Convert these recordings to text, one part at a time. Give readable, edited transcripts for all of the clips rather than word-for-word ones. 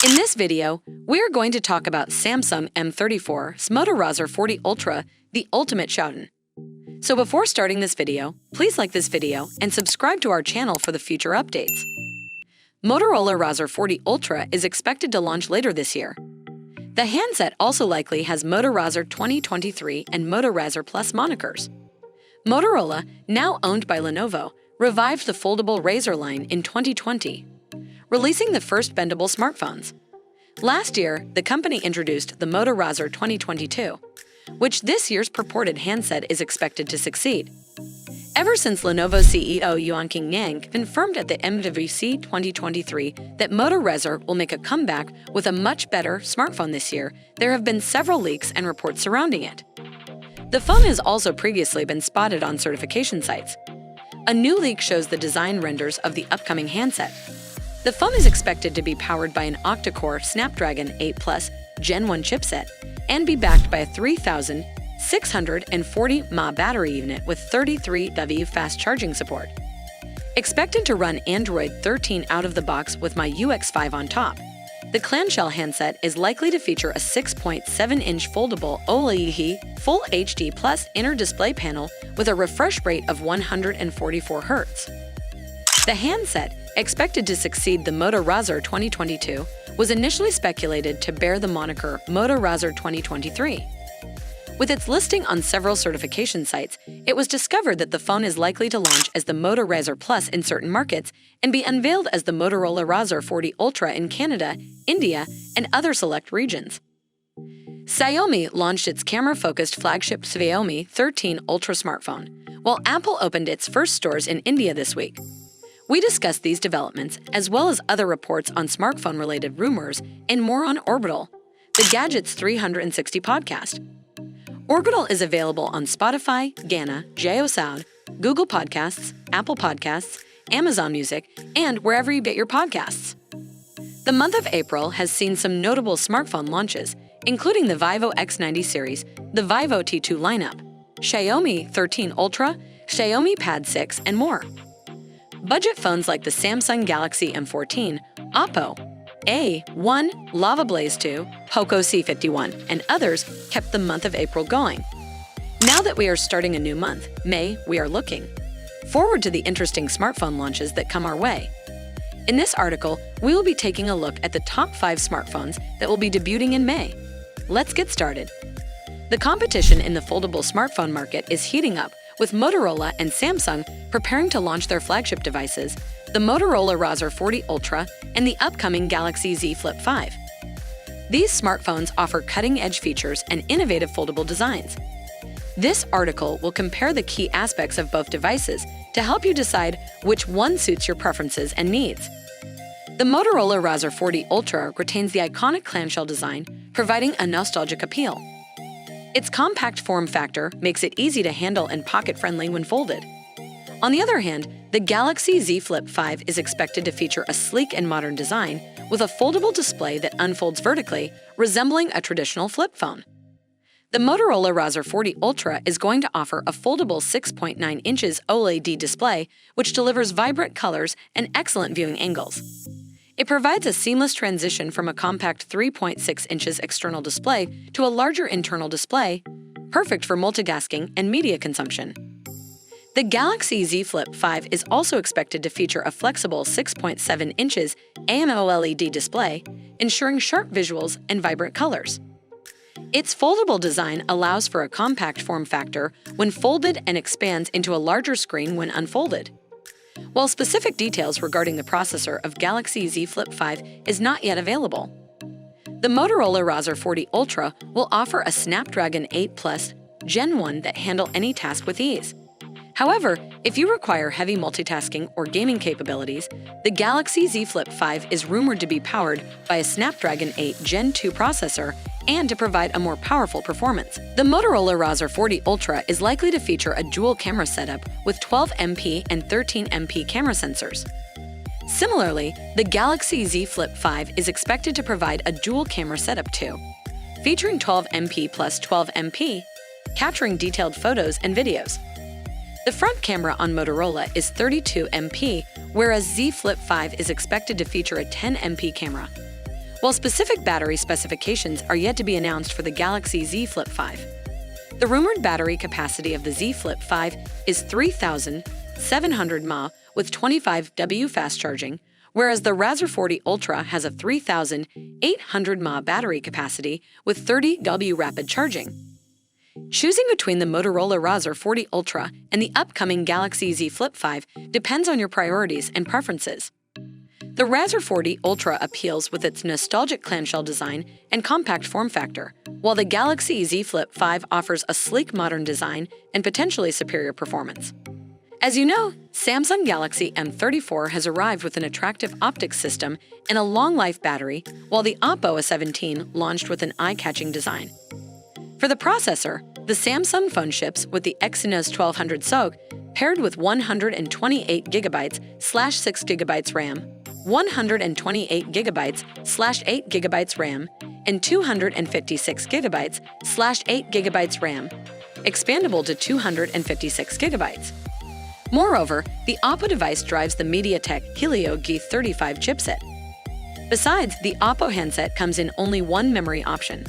In this video, we are going to talk about Samsung M34's Moto Razr 40 Ultra, the ultimate shoutin'. So before starting this video, please like this video and subscribe to our channel for the future updates. Motorola Razr 40 Ultra is expected to launch later this year. The handset also likely has Moto Razr 2023 and Moto Razr Plus monikers. Motorola, now owned by Lenovo, revived the foldable Razr line in 2020, releasing the first bendable smartphones. Last year, the company introduced the Moto Razr 2022, which this year's purported handset is expected to succeed. Ever since Lenovo CEO Yuanqing Niang confirmed at the MWC 2023 that Moto Razr will make a comeback with a much better smartphone this year, there have been several leaks and reports surrounding it. The phone has also previously been spotted on certification sites. A new leak shows the design renders of the upcoming handset. The phone is expected to be powered by an octa-core Snapdragon 8 Plus Gen 1 chipset and be backed by a 3,640 mAh battery unit with 33W fast charging support. Expected to run Android 13 out of the box with my UX5 on top, the clamshell handset is likely to feature a 6.7-inch foldable OLED Full HD Plus inner display panel with a refresh rate of 144 Hz. The handset, expected to succeed the Moto Razr 2022, was initially speculated to bear the moniker Moto Razr 2023. With its listing on several certification sites, it was discovered that the phone is likely to launch as the Moto Razr Plus in certain markets and be unveiled as the Motorola Razr 40 Ultra in Canada, India, and other select regions. Xiaomi launched its camera-focused flagship Xiaomi 13 Ultra smartphone, while Apple opened its first stores in India this week. We discussed these developments, as well as other reports on smartphone-related rumors, and more on Orbital, the Gadget's 360 podcast. Orbital is available on Spotify, Gaana, JioSaavn, Google Podcasts, Apple Podcasts, Amazon Music, and wherever you get your podcasts. The month of April has seen some notable smartphone launches, including the Vivo X90 series, the Vivo T2 lineup, Xiaomi 13 Ultra, Xiaomi Pad 6, and more. Budget phones like the Samsung Galaxy M14, Oppo A1, Lava Blaze 2, Poco C51, and others kept the month of April going. Now that we are starting a new month, May, we are looking forward to the interesting smartphone launches that come our way. In this article, we will be taking a look at the top 5 smartphones that will be debuting in May. Let's get started. The competition in the foldable smartphone market is heating up, with Motorola and Samsung preparing to launch their flagship devices, the Motorola Razr 40 Ultra and the upcoming Galaxy Z Flip 5. These smartphones offer cutting-edge features and innovative foldable designs. This article will compare the key aspects of both devices to help you decide which one suits your preferences and needs. The Motorola Razr 40 Ultra retains the iconic clamshell design, providing a nostalgic appeal. Its compact form factor makes it easy to handle and pocket-friendly when folded. On the other hand, the Galaxy Z Flip 5 is expected to feature a sleek and modern design with a foldable display that unfolds vertically, resembling a traditional flip phone. The Motorola Razr 40 Ultra is going to offer a foldable 6.9 inches OLED display, which delivers vibrant colors and excellent viewing angles. It provides a seamless transition from a compact 3.6 inches external display to a larger internal display, perfect for multitasking and media consumption. The Galaxy Z Flip 5 is also expected to feature a flexible 6.7 inches AMOLED display, ensuring sharp visuals and vibrant colors. Its foldable design allows for a compact form factor when folded and expands into a larger screen when unfolded. While specific details regarding the processor of Galaxy Z Flip 5 is not yet available, the Motorola Razr 40 Ultra will offer a Snapdragon 8 Plus Gen 1 that handle any task with ease. However, if you require heavy multitasking or gaming capabilities, the Galaxy Z Flip 5 is rumored to be powered by a Snapdragon 8 Gen 2 processor and to provide a more powerful performance. The Motorola Razr 40 Ultra is likely to feature a dual camera setup with 12MP and 13MP camera sensors. Similarly, the Galaxy Z Flip 5 is expected to provide a dual camera setup too, featuring 12MP plus 12MP, capturing detailed photos and videos. The front camera on Motorola is 32MP, whereas Z Flip 5 is expected to feature a 10MP camera. while specific battery specifications are yet to be announced for the Galaxy Z Flip 5. The rumored battery capacity of the Z Flip 5 is 3,700 mAh with 25W fast charging, whereas the Razr 40 Ultra has a 3,800 mAh battery capacity with 30W rapid charging. Choosing between the Motorola Razr 40 Ultra and the upcoming Galaxy Z Flip 5 depends on your priorities and preferences. The Razr 40 Ultra appeals with its nostalgic clamshell design and compact form factor, while the Galaxy Z Flip 5 offers a sleek modern design and potentially superior performance. As you know, Samsung Galaxy M34 has arrived with an attractive optics system and a long-life battery, while the Oppo A17 launched with an eye-catching design. For the processor, the Samsung phone ships with the Exynos 1200 SoC paired with 128GB/6GB RAM, 128GB/8GB RAM, and 256GB/8GB RAM, expandable to 256GB. Moreover, the Oppo device drives the MediaTek Helio G35 chipset. Besides, the Oppo handset comes in only one memory option: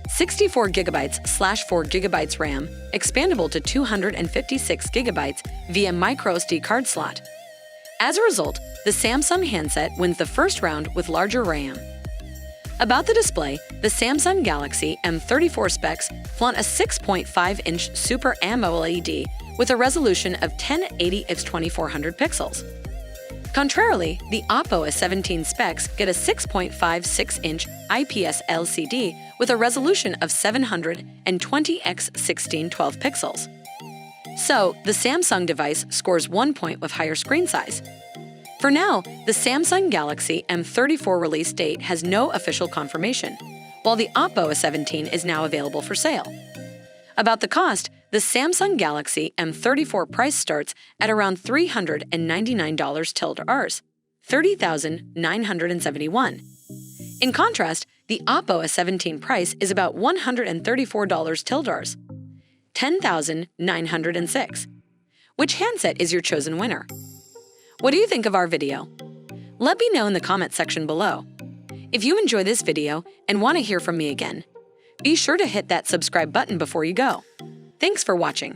64GB/4GB RAM, expandable to 256GB via microSD card slot. As a result, the Samsung handset wins the first round with larger RAM. About the display, the Samsung Galaxy M34 specs flaunt a 6.5-inch Super AMOLED with a resolution of 1080x2400 pixels. Contrarily, the Oppo A17 specs get a 6.56-inch IPS LCD with a resolution of 720x1612 pixels. So, the Samsung device scores 1 point with higher screen size. For now, the Samsung Galaxy M34 release date has no official confirmation, while the Oppo A17 is now available for sale. About the cost, the Samsung Galaxy M34 price starts at around $399 tilde Rs, $30,971. In contrast, the Oppo A17 price is about $134 tilde Rs, $10,906. Which handset is your chosen winner? What do you think of our video? Let me know in the comment section below. If you enjoy this video and want to hear from me again, be sure to hit that subscribe button before you go. Thanks for watching.